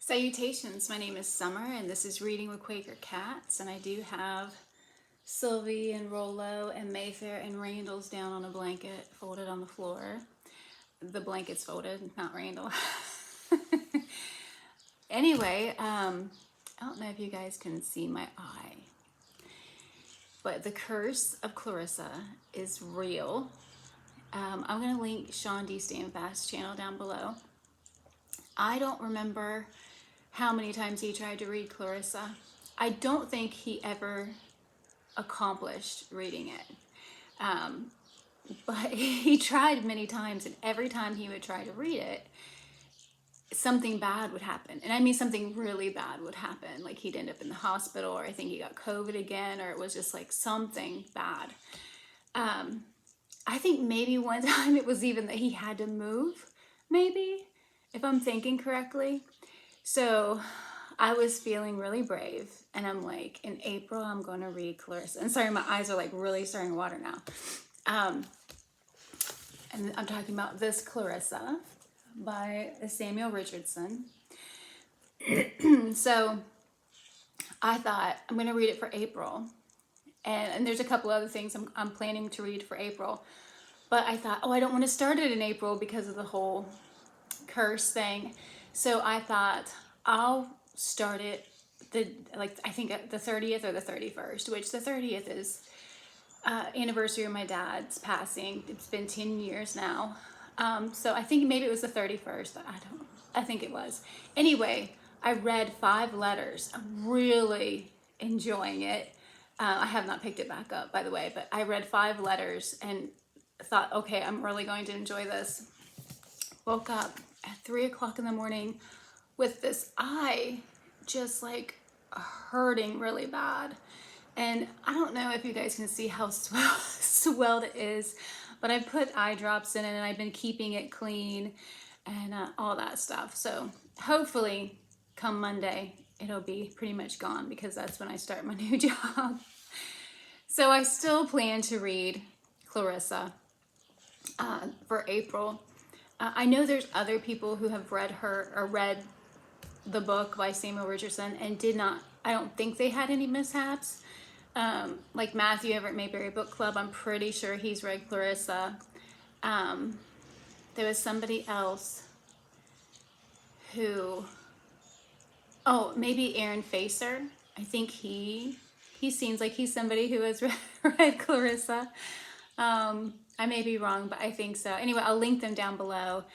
Salutations, my name is Summer and this is Reading with Quaker Cats, and I do have Sylvie and Rollo and Mayfair and Randall's down on a blanket folded on the floor. The blanket's folded, not Randall. Anyway, I don't know if you guys can see my eye, but the curse of Clarissa is real. I'm going to link Shawn D. Standfast's channel down below. I don't remember how many times he tried to read Clarissa. I don't think he ever accomplished reading it. But he tried many times, and every time he would try to read it, something bad would happen. And I mean something really bad would happen. Like he'd end up in the hospital, or I think he got COVID again, or it was just like something bad. I think maybe one time it was even that he had to move, maybe, if I'm thinking correctly. So I was feeling really brave, and I'm like, in April, I'm going to read Clarissa. And sorry, my eyes are like really starting to water now. And I'm talking about this Clarissa by Samuel Richardson. So I thought I'm going to read it for April. And there's a couple other things I'm planning to read for April. But I thought, oh, I don't want to start it in April because of the whole curse thing. So I thought I'll start it I think the 30th or the 31st, which the 30th is anniversary of my dad's passing. It's been 10 years now. So I think maybe it was the 31st. I think it was. Anyway, I read 5 letters. I'm really enjoying it. I have not picked it back up, by the way, but I read 5 letters and thought, okay, I'm really going to enjoy this. Woke up at 3 o'clock in the morning with this eye just like hurting really bad. And I don't know if you guys can see how swelled it is, but I put eye drops in it and I've been keeping it clean and all that stuff. So hopefully come Monday, it'll be pretty much gone because that's when I start my new job. So I still plan to read Clarissa for April. I know there's other people who have read her or read the book by Samuel Richardson and did not, I don't think they had any mishaps. Like Matthew over at Mayberry Book Club, I'm pretty sure he's read Clarissa. There was somebody else who, oh, maybe Aaron Facer. I think he seems like he's somebody who has read Clarissa. I may be wrong, but I think so. Anyway, I'll link them down below.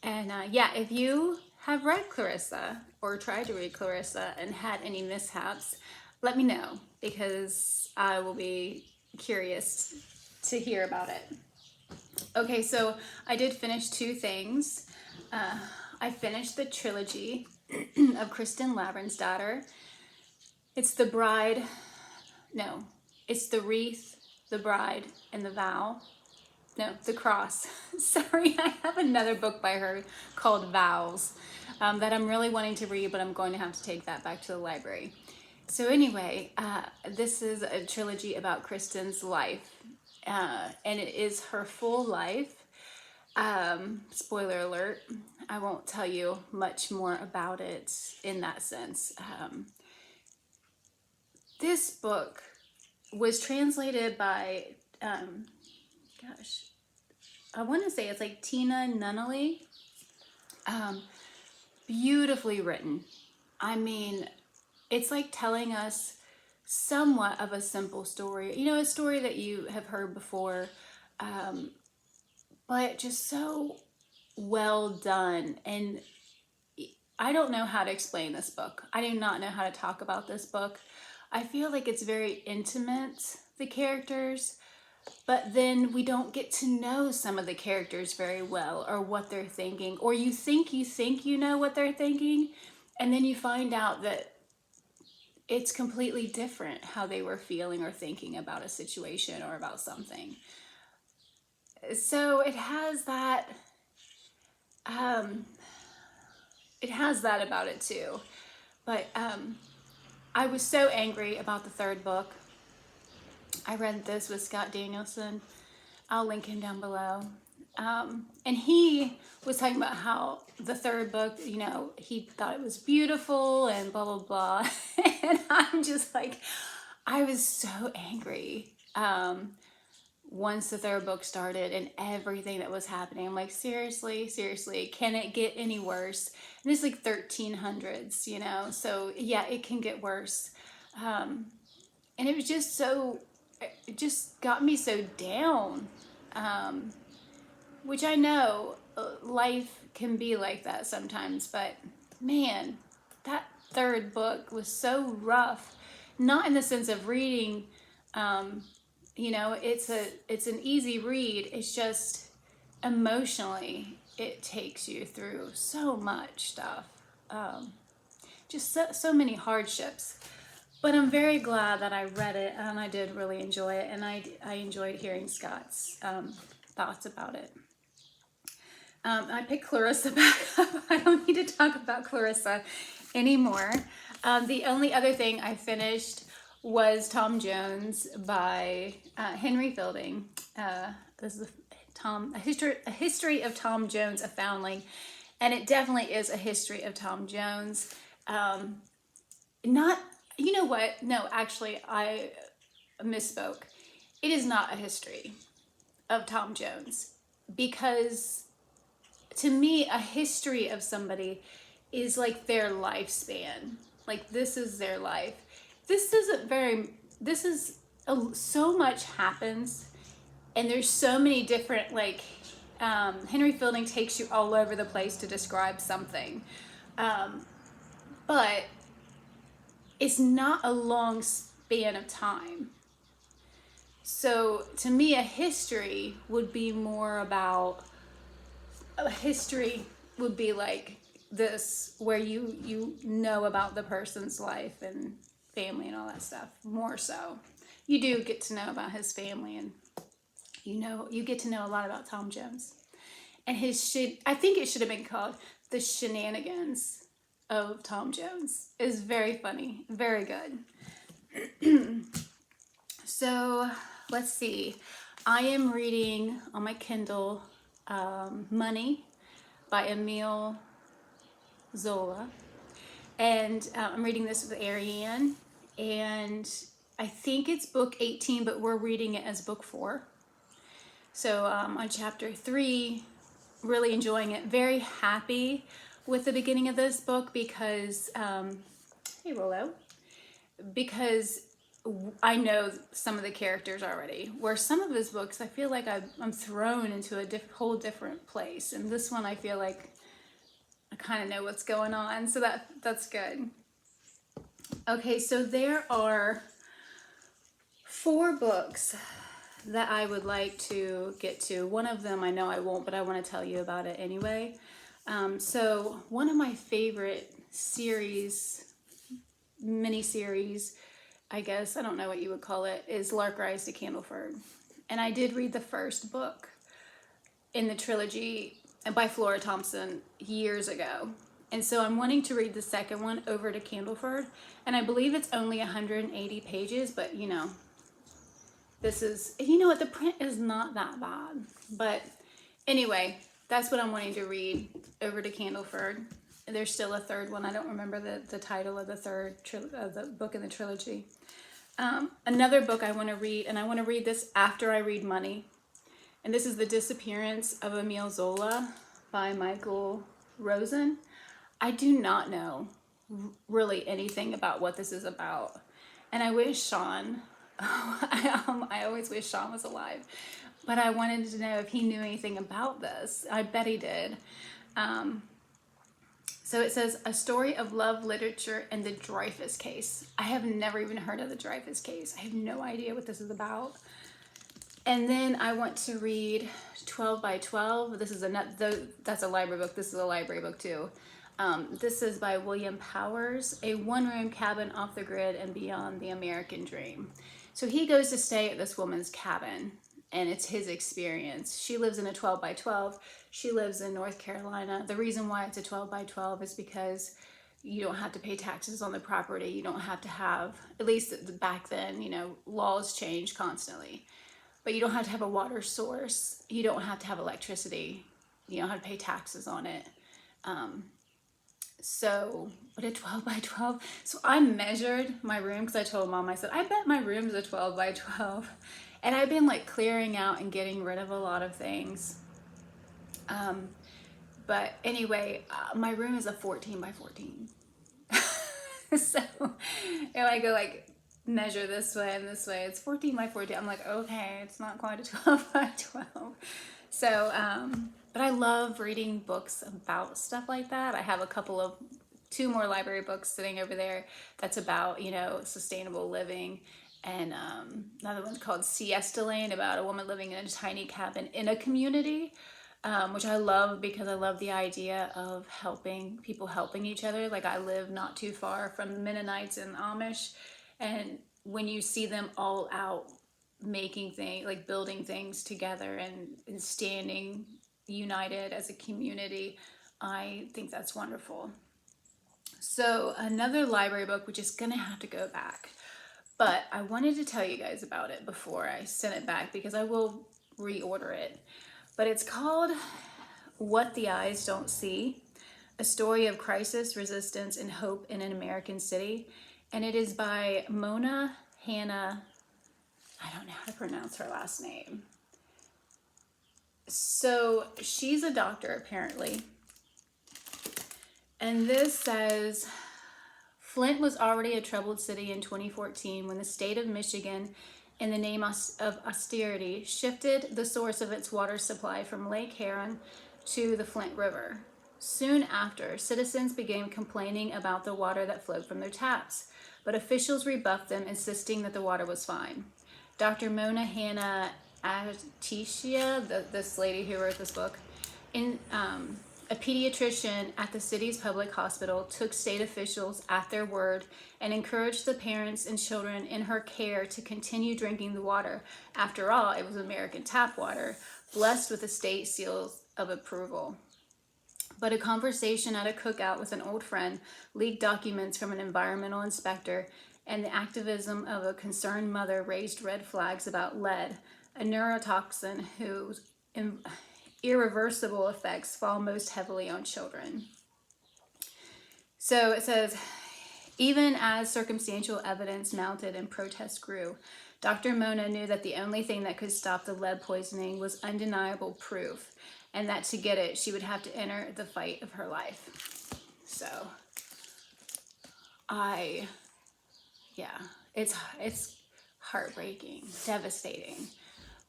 And yeah, if you have read Clarissa or tried to read Clarissa and had any mishaps, let me know because I will be curious to hear about it. Okay, so I did finish 2 things. I finished the trilogy of Kristin Lavransdatter. It's the bride, no, it's the wreath, the bride, and the vow. No, the cross. Sorry, I have another book by her called Vows that I'm really wanting to read, but I'm going to have to take that back to the library. So anyway, this is a trilogy about Kristin's life, and it is her full life. Spoiler alert, I won't tell you much more about it in that sense. This book was translated by gosh, I want to say it's like Tina Nunnally. Beautifully written. I mean, it's like telling us somewhat of a simple story. You know, a story that you have heard before, but just so well done. And I don't know how to explain this book. I do not know how to talk about this book. I feel like it's very intimate, the characters, but then we don't get to know some of the characters very well or what they're thinking, or you think you know what they're thinking, and then you find out that it's completely different how they were feeling or thinking about a situation or about something. So it has that about it too. But I was so angry about the 3rd book. I read this with Scott Danielson. I'll link him down below. And he was talking about how the third book, you know, he thought it was beautiful and blah, blah, blah. And I'm just like, I was so angry. Once the third book started and everything that was happening, I'm like, seriously, can it get any worse? And it's like 1300s, you know, so yeah, it can get worse. And it was just so, it just got me so down, which I know life can be like that sometimes, but man, that third book was so rough, not in the sense of reading, you know, it's an easy read. It's just emotionally, it takes you through so much stuff. Just so many hardships. But I'm very glad that I read it, and I did really enjoy it, and I enjoyed hearing Scott's thoughts about it. I picked Clarissa back up. I don't need to talk about Clarissa anymore. The only other thing I finished was Tom Jones by Henry Fielding. This is a history of Tom Jones, a foundling, and it definitely is a history of Tom Jones. Not, you know what? No, actually, I misspoke. It is not a history of Tom Jones, because to me, a history of somebody is like their lifespan. Like, this is their life. So much happens, and there's so many different, like, Henry Fielding takes you all over the place to describe something. But it's not a long span of time. So to me, a history would be more about, a history would be like this, where you know about the person's life and family and all that stuff. More so, you do get to know about his family, and you get to know a lot about Tom Jones and his shit. I think it should have been called The Shenanigans of Tom Jones. Is very funny, very good. So let's see, I am reading on my Kindle Money by Emile Zola, and I'm reading this with Ariane, and I think it's book 18, but we're reading it as book 4. So on chapter 3, really enjoying it, very happy with the beginning of this book, because hey Rolo, because I know some of the characters already, where some of his books I feel like I'm thrown into a whole different place, and this one I feel like I kind of know what's going on, so that's good. Okay, so there are 4 books that I would like to get to. One of them I know I won't, but I want to tell you about it anyway. So one of my favorite mini-series, I guess, I don't know what you would call it, is Lark Rise to Candleford. And I did read the first book in the trilogy by Flora Thompson years ago. And so I'm wanting to read the second one, Over to Candleford. And I believe it's only 180 pages, but you know, this is, you know what, the print is not that bad. But anyway, that's what I'm wanting to read, Over to Candleford. There's still a third one. I don't remember the title of the third the book in the trilogy. Another book I want to read, and I want to read this after I read Money. And this is The Disappearance of Emile Zola by Michael Rosen. I do not know really anything about what this is about. And I wish Shawn, I always wish Shawn was alive. But I wanted to know if he knew anything about this. I bet he did. So it says, a story of love, literature, and the Dreyfus case. I have never even heard of the Dreyfus case. I have no idea what this is about. And then I want to read 12 by 12. This is that's a library book. This is a library book too. This is by William Powers, a one-room cabin off the grid and beyond the American dream. So he goes to stay at this woman's cabin, and it's his experience. She lives in a 12 by 12. She lives in North Carolina. The reason why it's a 12 by 12 is because you don't have to pay taxes on the property. You don't have to have, at least back then, you know, laws change constantly. but you don't have to have a water source. You don't have to have electricity. You don't have to pay taxes on it. So, but a 12 by 12. So I measured my room because I told Mom, I said, I bet my room's a 12 by 12. And I've been like clearing out and getting rid of a lot of things. But anyway, my room is a 14 by 14. So if I go like measure this way and this way, it's 14 by 14. I'm like, okay, it's not quite a 12 by 12. So, but I love reading books about stuff like that. I have two more library books sitting over there that's about, you know, sustainable living. And another one's called Siesta Lane, about a woman living in a tiny cabin in a community, which I love because I love the idea of people helping each other. Like, I live not too far from the Mennonites and Amish, and when you see them all out making things, like building things together and standing united as a community, I think that's wonderful. So another library book, which is gonna have to go back, but I wanted to tell you guys about it before I send it back because I will reorder it. But it's called What the Eyes Don't See, A Story of Crisis, Resistance, and Hope in an American City. And it is by Mona Hannah. I don't know how to pronounce her last name. So she's a doctor, apparently. And this says, Flint was already a troubled city in 2014 when the state of Michigan, in the name of austerity, shifted the source of its water supply from Lake Huron to the Flint River. Soon after, citizens began complaining about the water that flowed from their taps, but officials rebuffed them, insisting that the water was fine. Dr. Mona Hannah Atishia, this lady who wrote this book, a pediatrician at the city's public hospital, took state officials at their word and encouraged the parents and children in her care to continue drinking the water. After all, it was American tap water, blessed with the state seals of approval. But a conversation at a cookout with an old friend leaked documents from an environmental inspector, and the activism of a concerned mother raised red flags about lead, a neurotoxin whose irreversible effects fall most heavily on children. So it says, even as circumstantial evidence mounted and protests grew, Dr. Mona knew that the only thing that could stop the lead poisoning was undeniable proof, and that to get it, she would have to enter the fight of her life. So, it's heartbreaking, devastating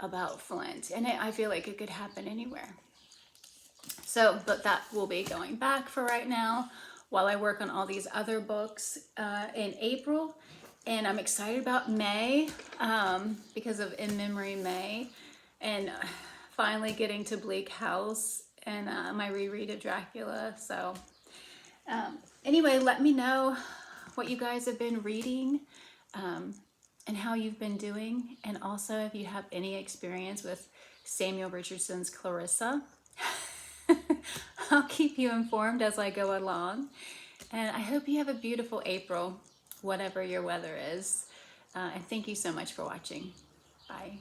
about Flint, and I feel like it could happen anywhere. So, but that will be going back for right now while I work on all these other books in April. And I'm excited about May because of In Memory May, and finally getting to Bleak House and my reread of Dracula. So anyway, let me know what you guys have been reading and how you've been doing. And also if you have any experience with Samuel Richardson's Clarissa. I'll keep you informed as I go along. And I hope you have a beautiful April, whatever your weather is. And thank you so much for watching. Bye.